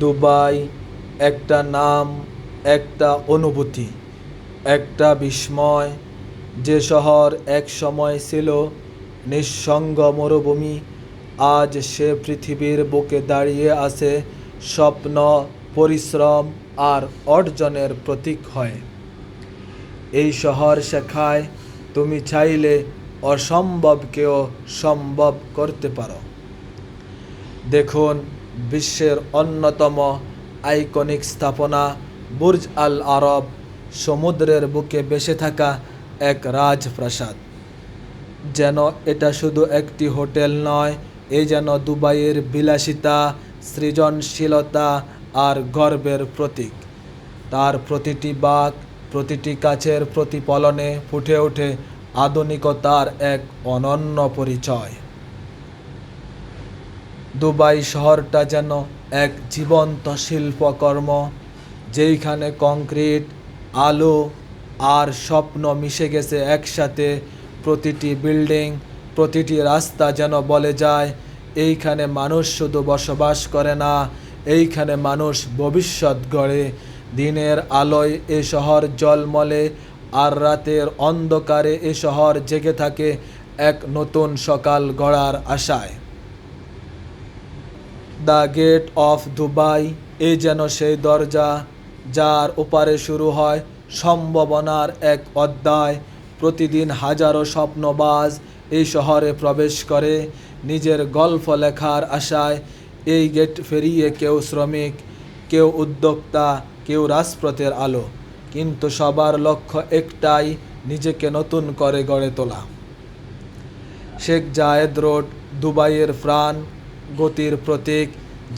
Dubai একটা নাম, একটা অনুভূতি, একটা বিস্ময়। যে শহর এক সময় ছিল নিঃসঙ্গ মরুভূমি, আজ সে পৃথিবীর বুকে দাঁড়িয়ে আছে স্বপ্ন, পরিশ্রম আর অর্জনের প্রতীক হয়ে। এই শহর শেখায় তুমি চাইলে অসম্ভবকেও সম্ভব করতে পারো। দেখুন, বিশ্বের অন্যতম আইকনিক স্থাপনা বুর্জ আল আরব, সমুদ্রের বুকে ভেসে থাকা এক রাজপ্রাসাদ। যেন এটা শুধু একটি হোটেল নয়, এই যেন দুবাইয়ের বিলাসিতা, সৃজনশীলতা আর গর্বের প্রতীক। তার প্রতিটি বাঁক, প্রতিটি কাচের প্রতিফলনে ফুটে ওঠে আধুনিকতার এক অনন্য পরিচয়। দুবাই শহরটা যেন এক জীবন্ত শিল্পকর্ম, যেইখানে কংক্রিট, আলো আর স্বপ্ন মিশে গেছে একসাথে। প্রতিটি বিল্ডিং, প্রতিটি রাস্তা যেন বলে যায়, এইখানে মানুষ শুধু বসবাস করে না, এইখানে মানুষ ভবিষ্যৎ গড়ে। দিনের আলোয় এ শহর ঝলমলে, আর রাতের অন্ধকারে এ শহর জেগে থাকে এক নতুন সকাল গড়ার আশায়। দ্য গেট অফ দুবাই, এই যেন সেই দরজা যার ওপারে শুরু হয় সম্ভাবনার এক অধ্যায়। প্রতিদিন হাজারো স্বপ্নবাজ এই শহরে প্রবেশ করে নিজের গল্প লেখার আশায়। এই গেট পেরিয়ে কেউ শ্রমিক, কেউ উদ্যোক্তা, কেউ রাজপথের আলো, কিন্তু সবার লক্ষ্য একটাই, নিজেকে নতুন করে গড়ে তোলা। শেখ জায়েদ রোড, দুবাইয়ের প্রাণ, গতির প্রতীক,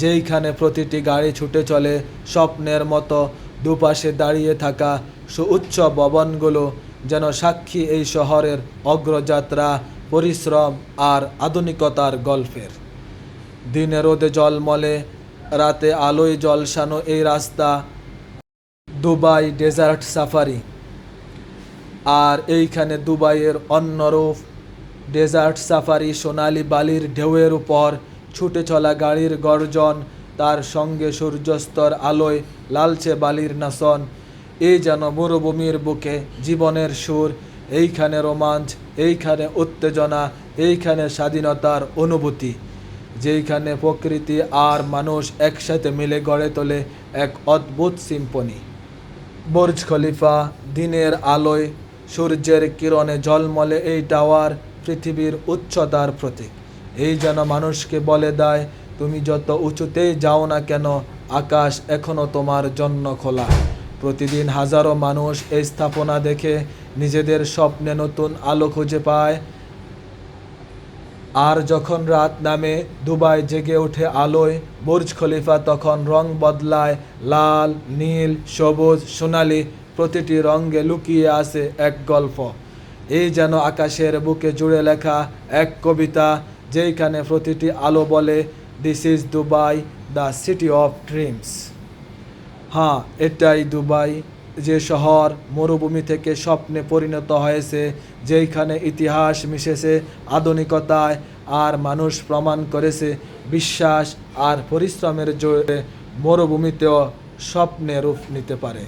যেইখানে প্রতিটি গাড়ি ছুটে চলে স্বপ্নের মতো। দুপাশে দাঁড়িয়ে থাকা সুউচ্চ ভবনগুলো যেন সাক্ষী এই শহরের অগ্রযাত্রা, পরিশ্রম আর আধুনিকতার গল্পের। দিনে রোদে ঝলমলে, রাতে আলোয় ঝলসানো এই রাস্তা দুবাই ডেজার্ট সাফারি। আর এইখানে দুবাইয়ের অন্য রূপ, ডেজার্ট সাফারি, সোনালি বালির ঢেউয়ের উপর ছুটে চলা গাড়ির গর্জন, তার সঙ্গে সূর্যাস্তর আলোয় লালচে বালির নাচন। এই যেন মরুভূমির বুকে জীবনের সুর। এইখানে রোমাঞ্চ, এইখানে উত্তেজনা, এইখানে স্বাধীনতার অনুভূতি, যেইখানে প্রকৃতি আর মানুষ একসাথে মিলে গড়ে তোলে এক অদ্ভুত সিম্ফনি। বুর্জ খলিফা, দিনের আলোয় সূর্যের কিরণে ঝলমলে এই টাওয়ার পৃথিবীর উচ্চতার প্রতীক। এই যেন মানুষকে বলে দেয়, তুমি যত উঁচুতেই যাও না কেন, আকাশ এখনো তোমার জন্য খোলা। প্রতিদিন হাজারো মানুষ এই স্থাপনা দেখে নিজেদের স্বপ্নে নতুন আলো খুঁজে পায়। আর যখন রাত নামে, দুবাই জেগে ওঠে আলোয়, বুর্জ খলিফা তখন রং বদলায়, লাল, নীল, সবুজ, সোনালি, প্রতিটি রঙে লুকিয়ে আছে এক গল্প। এই যেন আকাশের বুকে জুড়ে লেখা এক কবিতা, যেইখানে প্রতিটি আলো বলে, this is Dubai, the city of dreams. হ্যাঁ, এটাই দুবাই, যে শহর মরুভূমি থেকে স্বপ্নে পরিণত হয়েছে, যেইখানে ইতিহাস মিশেছে আধুনিকতায়, আর মানুষ প্রমাণ করেছে বিশ্বাস আর পরিশ্রমের জোরে মরুভূমিতেও স্বপ্নে রূপ নিতে পারে।